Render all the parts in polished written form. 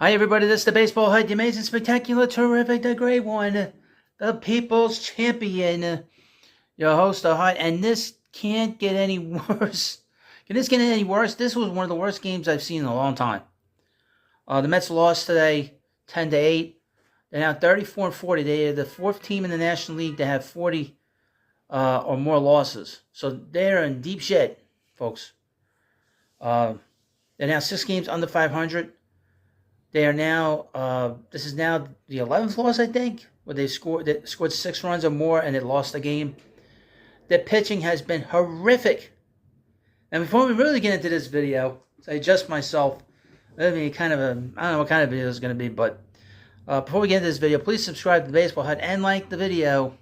Hi, everybody. This is the Baseball Head, the amazing, spectacular, terrific, the great one, the people's champion, your host, the Hut. And this can't get any worse. Can this get any worse? This was one of the worst games I've seen in a long time. The Mets lost today, 10-8. They're now 34-40. They are the fourth team in the National League to have 40 or more losses. So they're in deep shit, folks. They're now 6 games under 500. They are now, this is now the 11th loss, I think, where they scored 6 runs or more and they lost the game. Their pitching has been horrific. And before we really get into this video, I adjust myself. I mean, I don't know what kind of video it's going to be, but before we get into this video, please subscribe to the Baseball Hut and like the video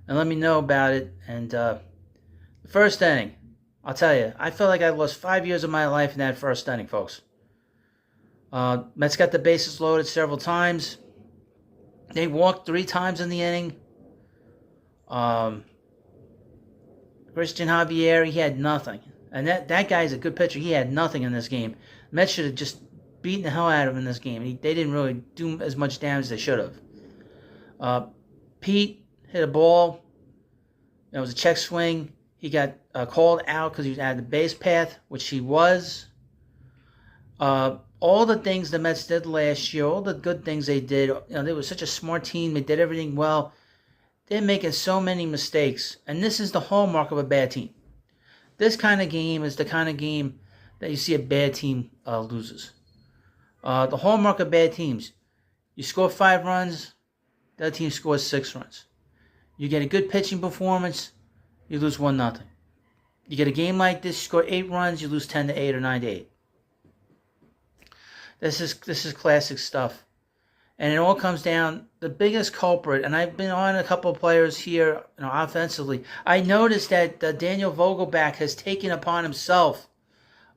and let me know about it. And the first inning, I'll tell you, I feel like I lost 5 years of my life in that first inning, folks. Mets got the bases loaded several times. They walked 3 times in the inning. Christian Javier, he had nothing. And that guy's a good pitcher. He had nothing in this game. Mets should have just beaten the hell out of him in this game. They didn't really do as much damage as they should have. Pete hit a ball. It was a check swing. He got called out because he was out of the base path, which he was. All the things the Mets did last year, all the good things they did, they were such a smart team. They did everything well. They're making so many mistakes, and this is the hallmark of a bad team. This kind of game is the kind of game that you see a bad team loses. The hallmark of bad teams, you score 5 runs, the other team scores 6 runs. You get a good pitching performance, you lose 1-0. You get a game like this, you score 8 runs, you lose 10-8 or 9-8. This is classic stuff. And it all comes down, the biggest culprit, and I've been on a couple of players here offensively. I noticed that Daniel Vogelback has taken upon himself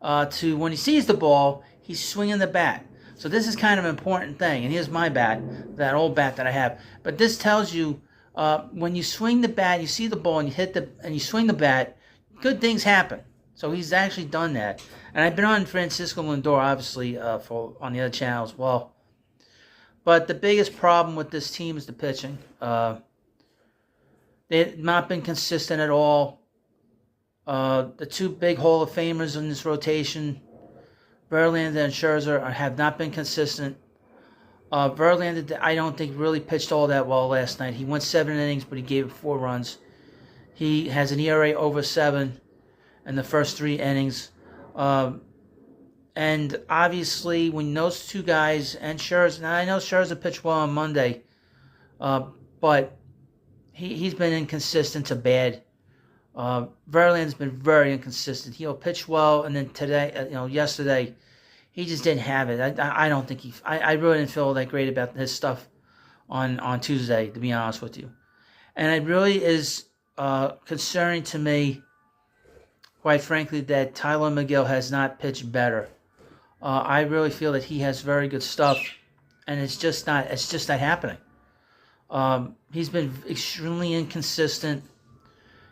to, when he sees the ball, he's swinging the bat. So this is kind of an important thing. And here's my bat, that old bat that I have. But this tells you, when you swing the bat, you see the ball and you swing the bat, good things happen. So he's actually done that. And I've been on Francisco Lindor, obviously, on the other channel as well. But the biggest problem with this team is the pitching. They've not been consistent at all. The 2 big Hall of Famers in this rotation, Verlander and Scherzer, have not been consistent. Verlander, I don't think, really pitched all that well last night. He went 7 innings, but he gave 4 runs. He has an ERA over 7 in the first 3 innings. And obviously, when those 2 guys and Scherzer, now I know Scherzer pitched well on Monday, but he's been inconsistent to bad. Verlander's been very inconsistent. He'll pitch well, and then today, yesterday, he just didn't have it. I don't think I really didn't feel that great about his stuff on Tuesday, to be honest with you. And it really is concerning to me, quite frankly, that Tyler McGill has not pitched better. I really feel that he has very good stuff, and it's just not happening. He's been extremely inconsistent.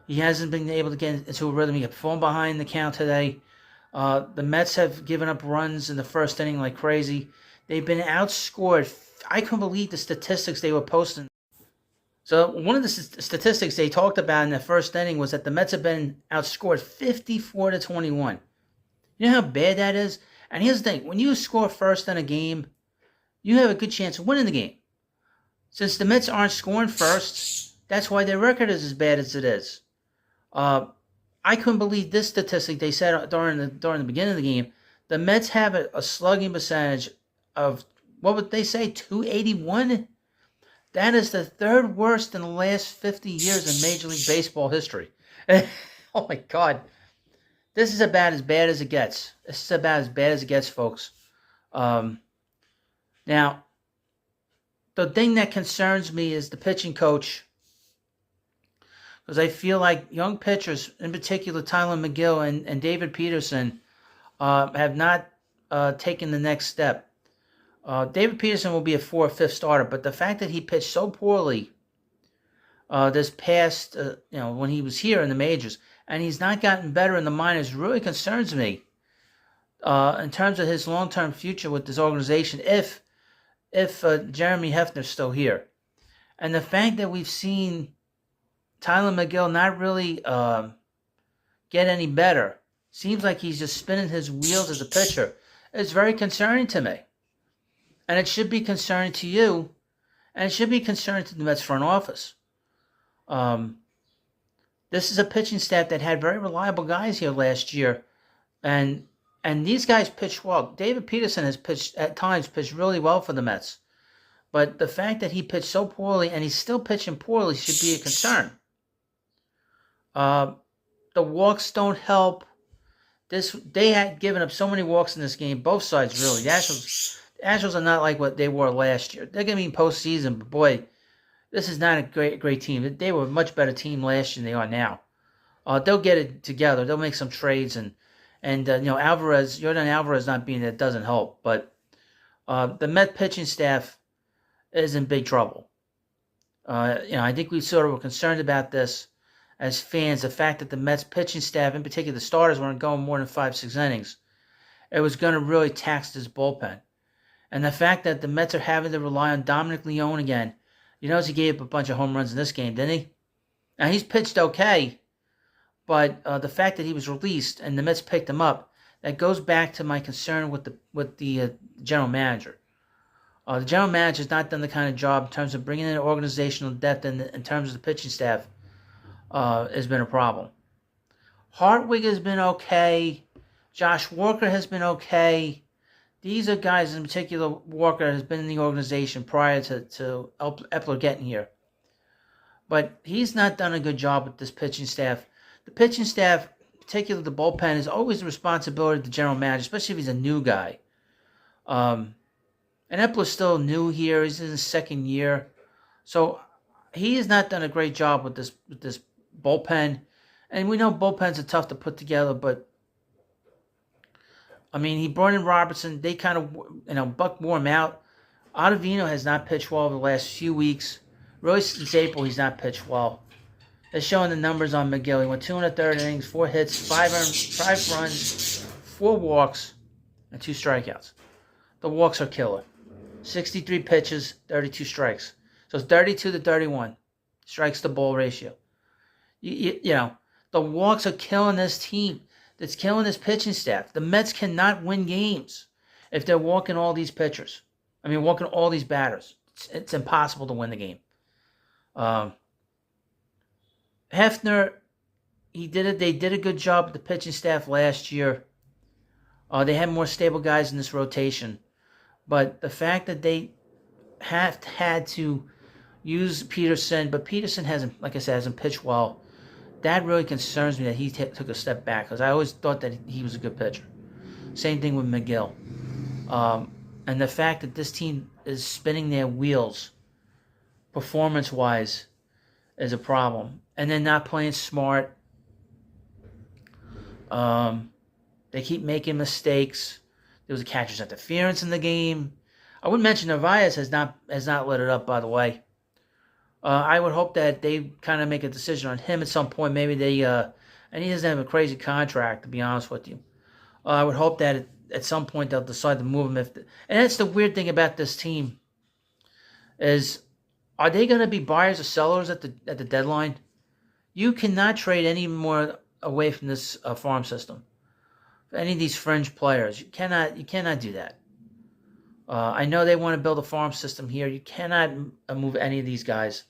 He hasn't been able to get into a rhythm. He got fallen behind the count today. The Mets have given up runs in the first inning like crazy. They've been outscored. I couldn't believe the statistics they were posting. So one of the statistics they talked about in the first inning was that the Mets have been outscored 54-21. You know how bad that is? And here's the thing. When you score first in a game, you have a good chance of winning the game. Since the Mets aren't scoring first, that's why their record is as bad as it is. I couldn't believe this statistic they said during the beginning of the game. The Mets have a slugging percentage of, what would they say, 281? That is the 3rd worst in the last 50 years in Major League Baseball history. Oh, my God. This is about as bad as it gets. This is about as bad as it gets, folks. Now, the thing that concerns me is the pitching coach. Because I feel like young pitchers, in particular Tyler McGill and David Peterson, have not taken the next step. David Peterson will be a 4th or 5th starter, but the fact that he pitched so poorly this past, when he was here in the majors, and he's not gotten better in the minors really concerns me. in terms of his long-term future with this organization, if Jeremy Hefner's still here. And the fact that we've seen Tyler McGill not really get any better, seems like he's just spinning his wheels as a pitcher, it's very concerning to me. And it should be concerning to you, and it should be concerning to the Mets front office. This is a pitching staff that had very reliable guys here last year, and these guys pitch well. David Peterson has pitched at times really well for the Mets, but the fact that he pitched so poorly and he's still pitching poorly should be a concern. The walks don't help. They had given up so many walks in this game, both sides really. The Astros are not like what they were last year. They're going to be in postseason, but boy, this is not a great team. They were a much better team last year than they are now. They'll get it together. They'll make some trades, and Jordan Alvarez not being there doesn't help. But the Met pitching staff is in big trouble. I think we sort of were concerned about this as fans. The fact that the Mets pitching staff, in particular the starters, weren't going more than 5-6 innings, it was going to really tax this bullpen. And the fact that the Mets are having to rely on Dominic Leone again. You notice he gave up a bunch of home runs in this game, didn't he? Now, he's pitched okay, but the fact that he was released and the Mets picked him up, that goes back to my concern with the general manager. The general manager has not done the kind of job in terms of bringing in organizational depth in terms of the pitching staff. Has been a problem. Hartwig has been okay. Josh Walker has been okay. These are guys, in particular, Walker has been in the organization prior to Epler getting here. But he's not done a good job with this pitching staff. The pitching staff, particularly the bullpen, is always the responsibility of the general manager, especially if he's a new guy. And Epler's still new here. He's in his second year. So he has not done a great job with this bullpen. And we know bullpens are tough to put together, but I mean, he brought in Robertson. They kind of, Buck wore him out. Ottavino has not pitched well over the last few weeks. Royce since April, he's not pitched well. They're showing the numbers on McGill. He went 2 1/3 innings, 4 hits, 5 runs, 4 walks, and 2 strikeouts. The walks are killer. 63 pitches, 32 strikes. So it's 32 to 31. Strikes to ball ratio. The walks are killing this team. That's killing this pitching staff. The Mets cannot win games if they're walking all these pitchers. Walking all these batters. It's impossible to win the game. Hefner, he did it. They did a good job with the pitching staff last year. They had more stable guys in this rotation, but the fact that they had to use Peterson, but Peterson hasn't, like I said, hasn't pitched well. That really concerns me that he took a step back, because I always thought that he was a good pitcher. Same thing with McGill. And the fact that this team is spinning their wheels performance-wise is a problem. And they're not playing smart. They keep making mistakes. There was a catcher's interference in the game. I would mention Narvaez has not let it up, by the way. I would hope that they kind of make a decision on him at some point. Maybe they, and he doesn't have a crazy contract, to be honest with you. I would hope that at some point they'll decide to move him. And that's the weird thing about this team is, are they going to be buyers or sellers at the deadline? You cannot trade any more away from this farm system. For any of these fringe players, you cannot do that. I know they want to build a farm system here. You cannot move any of these guys.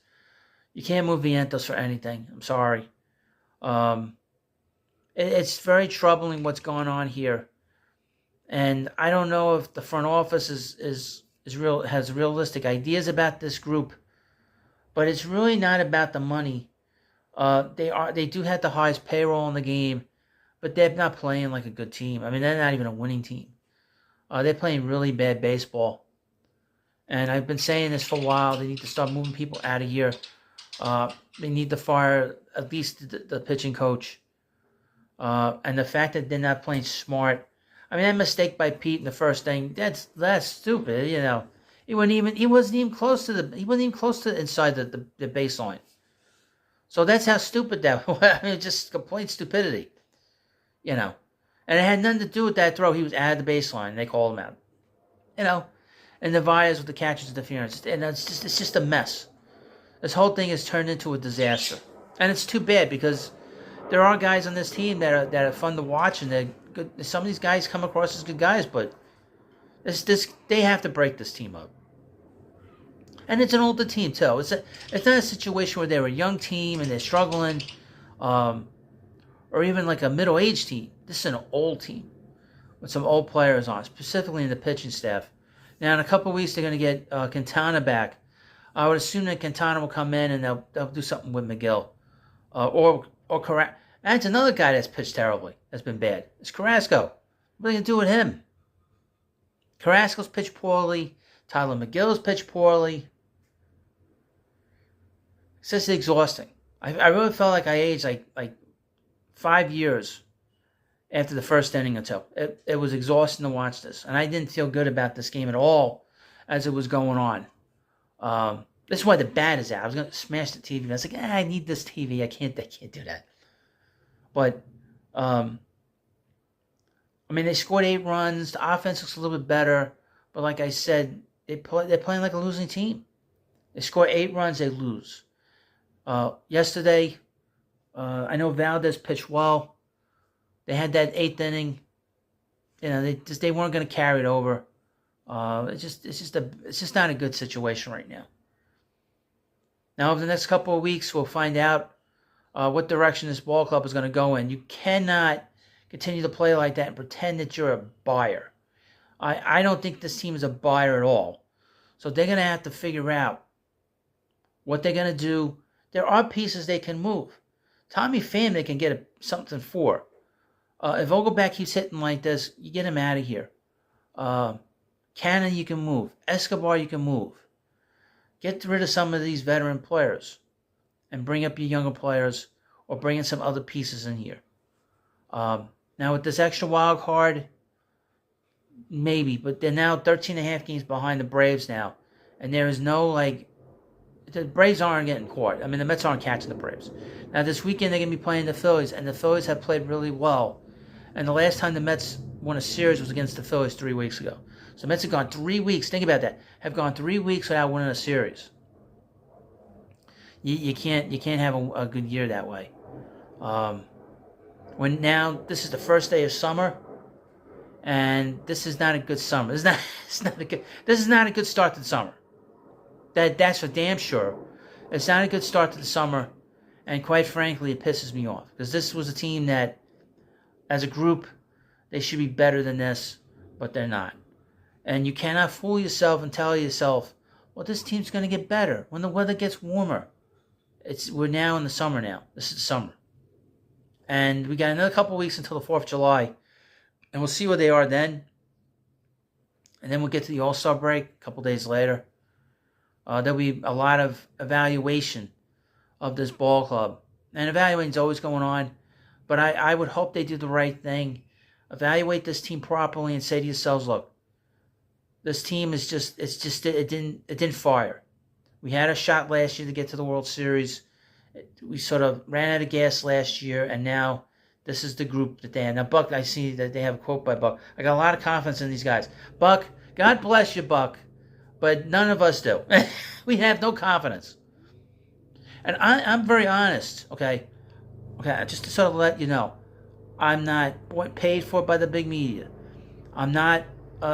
You can't move Vientos for anything. I'm sorry. It's very troubling what's going on here, and I don't know if the front office has realistic ideas about this group, but it's really not about the money. They do have the highest payroll in the game, but they're not playing like a good team. They're not even a winning team. They're playing really bad baseball. And I've been saying this for a while. They need to start moving people out of here. They need to fire at least the pitching coach. And the fact that they're not playing smart. That mistake by Pete in the first thing, that's stupid, He wasn't even close to inside the baseline. So that's how stupid that was. Just complete stupidity. And it had nothing to do with that throw. He was out of the baseline, and they called him out. You know, and Narvaez with the catcher's interference. And it's just a mess. This whole thing has turned into a disaster. And it's too bad because there are guys on this team that are fun to watch, and they're good. Some of these guys come across as good guys, but they have to break this team up. And it's an older team too. It's not a situation where they're a young team and they're struggling, or even like a middle-aged team. This is an old team with some old players on, specifically in the pitching staff. Now, in a couple of weeks, they're going to get Quintana back. I would assume that Quintana will come in and they'll do something with McGill, or Carrasco. That's another guy that's pitched terribly. That's been bad. It's Carrasco. What are they going to do with him? Carrasco's pitched poorly. Tyler McGill's pitched poorly. It's just exhausting. I really felt like I aged like 5 years after the first inning until. It was exhausting to watch this. And I didn't feel good about this game at all as it was going on. This is why the bat is out. I was going to smash the TV. I was like, I need this TV. I can't do that. But, I mean, they scored 8 runs. The offense looks a little bit better. But like I said, they're playing like a losing team. They score 8 runs, they lose. Yesterday, I know Valdez pitched well. They had that 8th inning. You know, they weren't going to carry it over. It's just not a good situation right now. Now, over the next couple of weeks, we'll find out what direction this ball club is going to go in. You cannot continue to play like that and pretend that you're a buyer. I don't think this team is a buyer at all. So they're going to have to figure out what they're going to do. There are pieces they can move. Tommy Pham they can get something for. If Vogelback keeps hitting like this, you get him out of here. Cannon you can move. Escobar you can move. Get rid of some of these veteran players and bring up your younger players, or bring in some other pieces in here. Now with this extra wild card, maybe, but they're now 13 and a half games behind the Braves now. And there is no, the Braves aren't getting caught. I mean, the Mets aren't catching the Braves. Now this weekend they're going to be playing the Phillies, and the Phillies have played really well. And the last time the Mets won a series was against the Phillies 3 weeks ago. So the Mets have gone 3 weeks, think about that, have gone 3 weeks without winning a series. You can't have a good year that way. When now this is the first day of summer, and this is not a good summer. This is not a good start to the summer. That's for damn sure. It's not a good start to the summer, and quite frankly, it pisses me off because this was a team that, as a group, they should be better than this, but they're not. And you cannot fool yourself and tell yourself, well, this team's going to get better when the weather gets warmer. We're now in the summer now. This is summer. And we got another couple weeks until the 4th of July. And we'll see where they are then. And then we'll get to the All-Star break a couple days later. There'll be a lot of evaluation of this ball club. And evaluating's always going on. But I would hope they do the right thing. Evaluate this team properly and say to yourselves, look, this team is it didn't fire. We had a shot last year to get to the World Series. We sort of ran out of gas last year, and now this is the group that they have. Now, Buck, I see that they have a quote by Buck. I got a lot of confidence in these guys. Buck, God bless you, Buck, but none of us do. We have no confidence. And I'm very honest, okay? Okay, just to sort of let you know, I'm not paid for by the big media. I'm not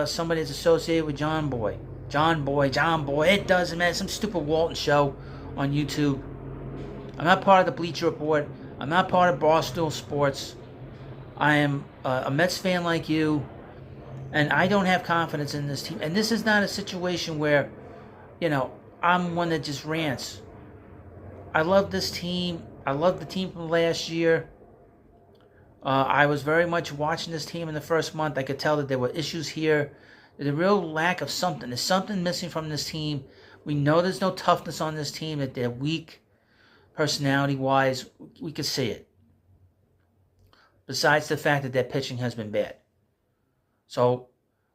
somebody that's associated with John Boy. It doesn't matter. Some stupid Walton show on YouTube. I'm not part of the Bleacher Report. I'm not part of Barstool Sports. I am a Mets fan like you, and I don't have confidence in this team. And this is not a situation where, I'm one that just rants. I love this team. I love the team from last year. I was very much watching this team in the first month. I could tell that there were issues here. There's a real lack of something. There's something missing from this team. We know there's no toughness on this team, that they're weak personality-wise. We could see it. Besides the fact that their pitching has been bad. So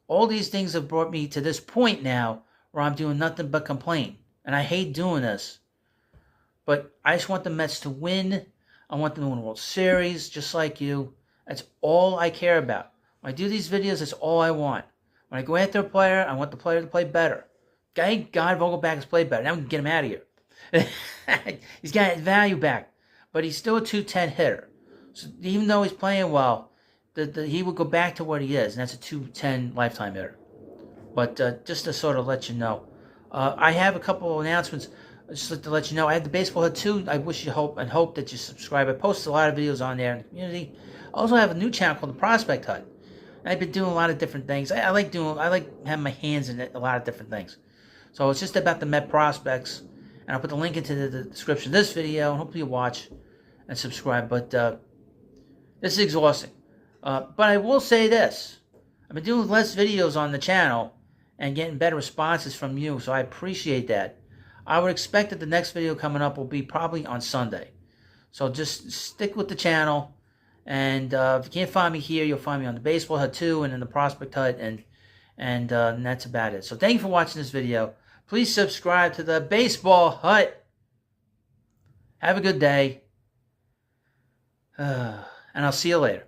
all these things have brought me to this point now where I'm doing nothing but complain. And I hate doing this. But I just want the Mets to win. I want them to win a World Series, just like you. That's all I care about. When I do these videos, that's all I want. When I go after a player, I want the player to play better. Thank God Vogelback has played better. Now we can get him out of here. He's got his value back. But he's still a 210 hitter. So even though he's playing well, he will go back to what he is, and that's a 210 lifetime hitter. But just to sort of let you know, I have a couple of announcements. Just like to let you know, I have the Baseball Hut 2. I wish you hope that you subscribe. I post a lot of videos on there in the community. I also have a new channel called the Prospect Hut. I've been doing a lot of different things. I like having my hands in a lot of different things. So it's just about the Met prospects, and I'll put the link into the description of this video, and hopefully you watch and subscribe. But this is exhausting. But I will say this: I've been doing less videos on the channel and getting better responses from you, so I appreciate that. I would expect that the next video coming up will be probably on Sunday. So just stick with the channel. And if you can't find me here, you'll find me on the Baseball Hut 2 and in the Prospect Hut, and that's about it. So thank you for watching this video. Please subscribe to the Baseball Hut. Have a good day. And I'll see you later.